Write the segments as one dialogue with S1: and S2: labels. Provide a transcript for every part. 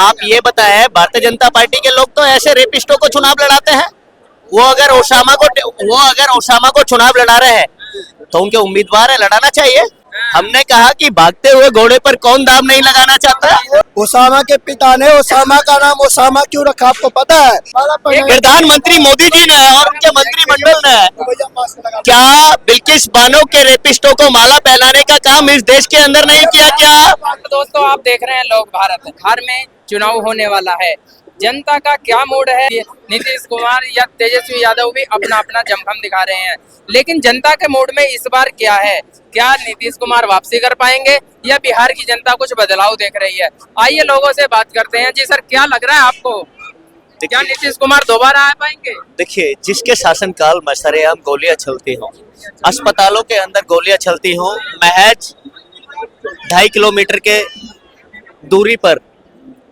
S1: आप ये बताएं, भारतीय जनता पार्टी के लोग तो ऐसे रेपिस्टों को चुनाव लड़ाते हैं। वो अगर ओसामा को चुनाव लड़ा रहे हैं तो उनके उम्मीदवार है, लड़ाना चाहिए। हमने कहा कि भागते हुए घोड़े पर कौन दाम नहीं लगाना चाहता।
S2: ओसामा के पिता ने ओसामा का नाम ओसामा क्यों रखा आपको पता है?
S1: प्रधानमंत्री मोदी जी ने और उनके मंत्रिमंडल ने क्या बिल्किस बानो के रेपिस्टों को माला पहनाने का काम इस देश के अंदर नहीं किया क्या?
S3: दोस्तों, आप देख रहे हैं लोग भारत, हर में चुनाव होने वाला है। जनता का क्या मूड है? नीतीश कुमार या तेजस्वी यादव भी अपना अपना जमखम दिखा रहे हैं, लेकिन जनता के मूड में इस बार क्या है? क्या नीतीश कुमार वापसी कर पाएंगे या बिहार की जनता कुछ बदलाव देख रही है? आइए लोगों से बात करते हैं। जी सर, क्या लग रहा है आपको? क्या नीतीश कुमार दोबारा आ पाएंगे?
S1: देखिए, जिसके शासनकाल में सरेआम गोलियां चलती हों, अस्पतालों के अंदर गोलियां चलती हों, महज 2.5 किलोमीटर के दूरी पर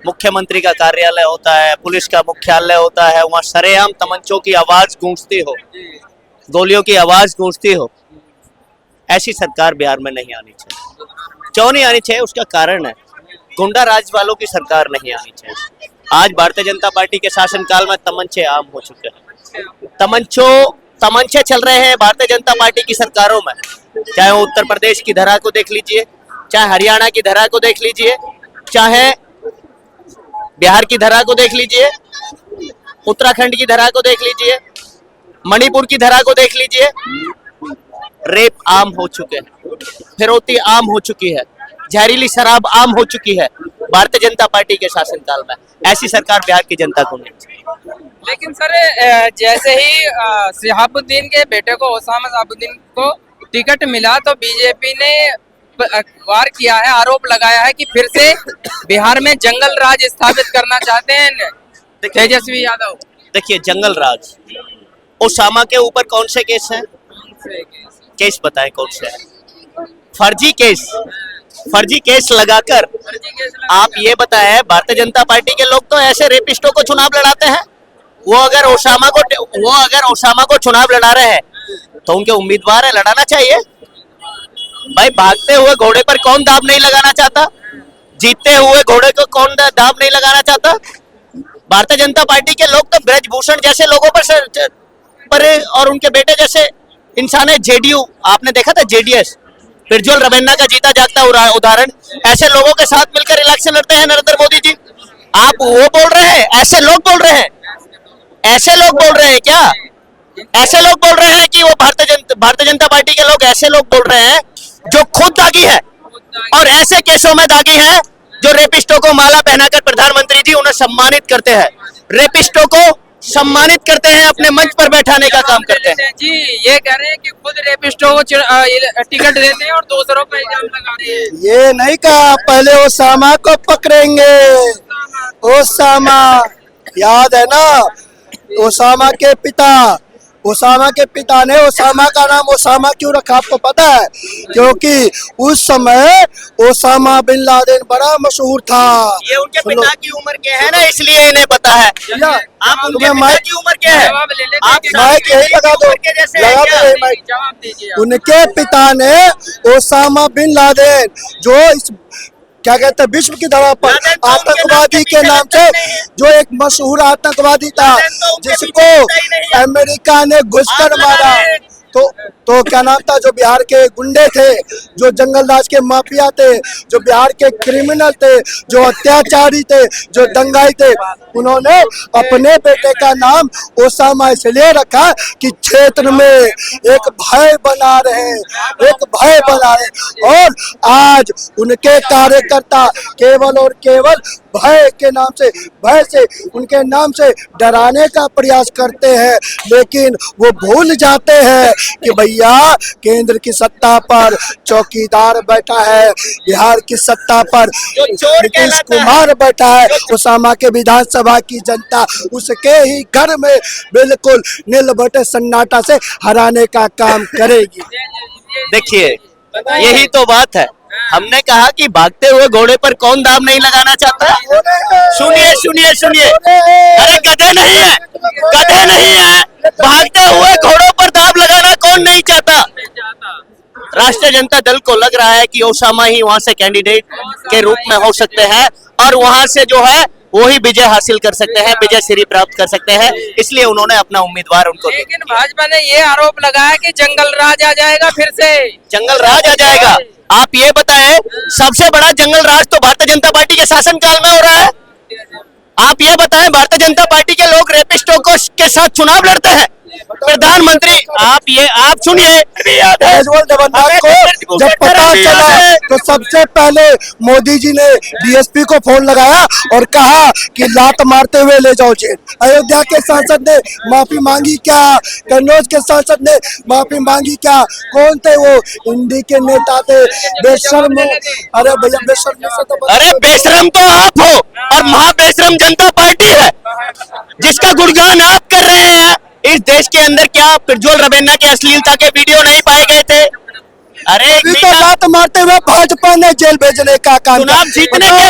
S1: मुख्यमंत्री का कार्यालय होता है, पुलिस का मुख्यालय होता है, वहाँ सरेआम तमंचों की आवाज गूंजती हो, गोलियों की आवाज गूंजती हो, ऐसी सरकार बिहार में नहीं आनी चाहिए। क्यों नहीं आनी चाहिए? उसका कारण है, गुंडा राज वालों की सरकार नहीं आनी चाहिए। आज भारतीय जनता पार्टी के शासनकाल में तमंचे आम हो चुके हैं। तमंचे चल रहे हैं भारतीय जनता पार्टी की सरकारों में, चाहे वो उत्तर प्रदेश की धरा को देख लीजिए, चाहे हरियाणा की धरा को देख लीजिए, चाहे बिहार की धरा को देख लीजिए, उत्तराखंड की धरा को देख लीजिए, मणिपुर की धरा को देख लीजिए। रेप आम हो चुके हैं, फिरौती आम हो चुकी है, जहरीली शराब आम हो चुकी है भारतीय जनता पार्टी के शासनकाल में। ऐसी सरकार बिहार की जनता को नहीं चाहिए।
S3: लेकिन सर, जैसे ही शहाबुद्दीन के बेटे को, ओसामा शहाबुद्दीन को टिकट मिला तो बीजेपी ने वार किया है, आरोप लगाया है कि फिर से बिहार में जंगल राज स्थापित करना चाहते हैं तेजस्वी यादव।
S1: देखिए, जंगल राज, ओसामा के ऊपर कौन से केस हैं? केस बताएं कौन से है? फर्जी केस लगाकर आप ये बताएं, भारतीय जनता पार्टी के लोग तो ऐसे रेपिस्टों को चुनाव लड़ाते हैं। वो अगर ओसामा को चुनाव लड़ा रहे हैं तो उनके उम्मीदवार है, लड़ाना चाहिए। भाई, भागते हुए घोड़े पर कौन दाव नहीं लगाना चाहता? जीतते हुए घोड़े को कौन दाव नहीं लगाना चाहता? भारतीय जनता पार्टी के लोग तो ब्रजभूषण जैसे लोगों पर और उनके बेटे जैसे इंसान है। जेडीयू, आपने देखा था जेडीएस, प्रज्वल रवेन्ना का जीता जागता उदाहरण। ऐसे लोगों के साथ मिलकर इलेक्शन लड़ते हैं नरेंद्र मोदी जी। आप वो बोल रहे हैं, ऐसे लोग बोल रहे हैं, ऐसे लोग बोल रहे हैं क्या? ऐसे लोग बोल रहे हैं कि वो भारतीय जनता पार्टी के लोग ऐसे लोग बोल रहे हैं जो खुद दागी है और ऐसे केसों में दागी है जो रेपिस्टों को माला पहनाकर प्रधानमंत्री जी उन्हें सम्मानित करते हैं, रेपिस्टों को सम्मानित करते हैं, अपने मंच पर बैठाने का काम करते हैं।
S3: जी, ये कह रहे हैं कि खुद रेपिस्टों को टिकट देते हैं और दूसरों पर इल्जाम लगा रहे हैं।
S2: ये नहीं कहा, पहले ओसामा को पकड़ेंगे। ओसामा याद है ना? ओसामा के पिता ने ओसामा का नाम ओसामा क्यों रखा आपको पता है? क्योंकि उस समय ओसामा बिन लादेन बड़ा मशहूर था।
S1: ये उनके पिता की उम्र के है ना, इसलिए इन्हें पता है। आप उनके पिता की उम्र के हैं, आप
S2: माइक यही लगा दो,
S3: जवाब दीजिए।
S2: उनके पिता ने ओसामा बिन लादेन, जो इस क्या कहते हैं विश्व की धरा पर आतंकवादी के नाम से, जो एक मशहूर आतंकवादी था जिसको अमेरिका ने घुसकर मारा, तो क्या नाम था, जो बिहार के गुंडे थे, जो जंगल राज के माफिया थे, जो बिहार के क्रिमिनल थे, जो अत्याचारी थे, जो दंगाई थे, उन्होंने अपने बेटे का नाम ओसामा इसलिए रखा कि क्षेत्र में एक भय बना रहे। और आज उनके कार्यकर्ता केवल और केवल भय से उनके नाम से डराने का प्रयास करते हैं, लेकिन वो भूल जाते हैं कि भैया केंद्र की सत्ता पर चौकीदार बैठा है, बिहार की सत्ता पर नीतीश कुमार बैठा है। ओसामा के विधानसभा की जनता उसके ही घर में बिल्कुल नीलबटे सन्नाटा से हराने का काम करेगी।
S1: देखिए, यही तो बात है। हमने कहा कि भागते हुए घोड़े पर कौन दाम नहीं लगाना चाहता? सुनिए, अरे गधे नहीं है, भागते हुए घोड़ों पर दाम लगाना कौन नहीं चाहता? राष्ट्रीय जनता दल को लग रहा है कि ओसामा ही वहां से कैंडिडेट के रूप में हो सकते हैं और वहां से जो है वो ही विजय हासिल कर सकते हैं, विजय श्री प्राप्त कर सकते हैं, इसलिए उन्होंने अपना उम्मीदवार उनको दिया।
S3: लेकिन भाजपा ने ये आरोप लगाया कि जंगल राज आ जाएगा फिर से।
S1: जंगल राज आ जाएगा। आप ये बताएं, सबसे बड़ा जंगल राज तो भारतीय जनता पार्टी के शासनकाल में हो रहा है। आप ये बताएं, भारतीय जनता पार्टी के लोग रेपिस्टों को के साथ चुनाव लड़ते हैं। प्रधानमंत्री आप सुनिए,
S2: प्रज्वल देवनाथ को जब पता चला तो सबसे पहले मोदी जी ने डीएसपी को फोन लगाया और कहा कि लात मारते हुए ले जाओ जेल। अयोध्या के सांसद ने माफी मांगी क्या? कन्नौज के सांसद ने माफी मांगी क्या? कौन थे वो? इंडी के नेता थे, बेशर्म। अरे भैया बेशर्म से तो
S1: अरे बेशरम तो आप हो और महाबेशरम जनता पार्टी है, जिसका गुणगान आप कर रहे हैं। इस देश के अंदर क्या प्रज्वल रवेन्ना के अश्लीलता के वीडियो नहीं पाए गए थे? अरे
S2: अभी तो लात मारते हुए भाजपा ने जेल भेजने का काम
S1: चुनाव
S2: किया।
S1: जीतने के बाद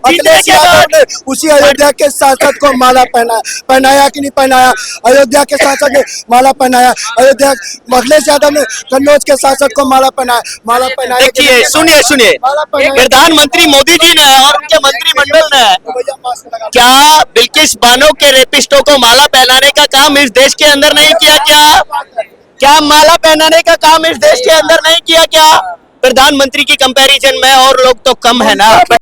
S2: अखिलेश यादव ने उसी अयोध्या के सांसद को माला पहनाया कि नहीं पहनाया? अयोध्या के सांसद ने माला पहनाया। अखिलेश यादव ने कन्नौज के सांसद को माला पहनाया।
S1: देखिए, सुनिए, प्रधानमंत्री मोदी जी ने और उनके मंत्रिमंडल ने क्या बिल्किस बानो के रेपिस्टों को माला पहनाने का काम इस देश के अंदर नहीं किया क्या माला पहनाने का काम इस देश के अंदर नहीं किया क्या? प्रधानमंत्री की कंपैरिजन में और लोग तो कम है ना।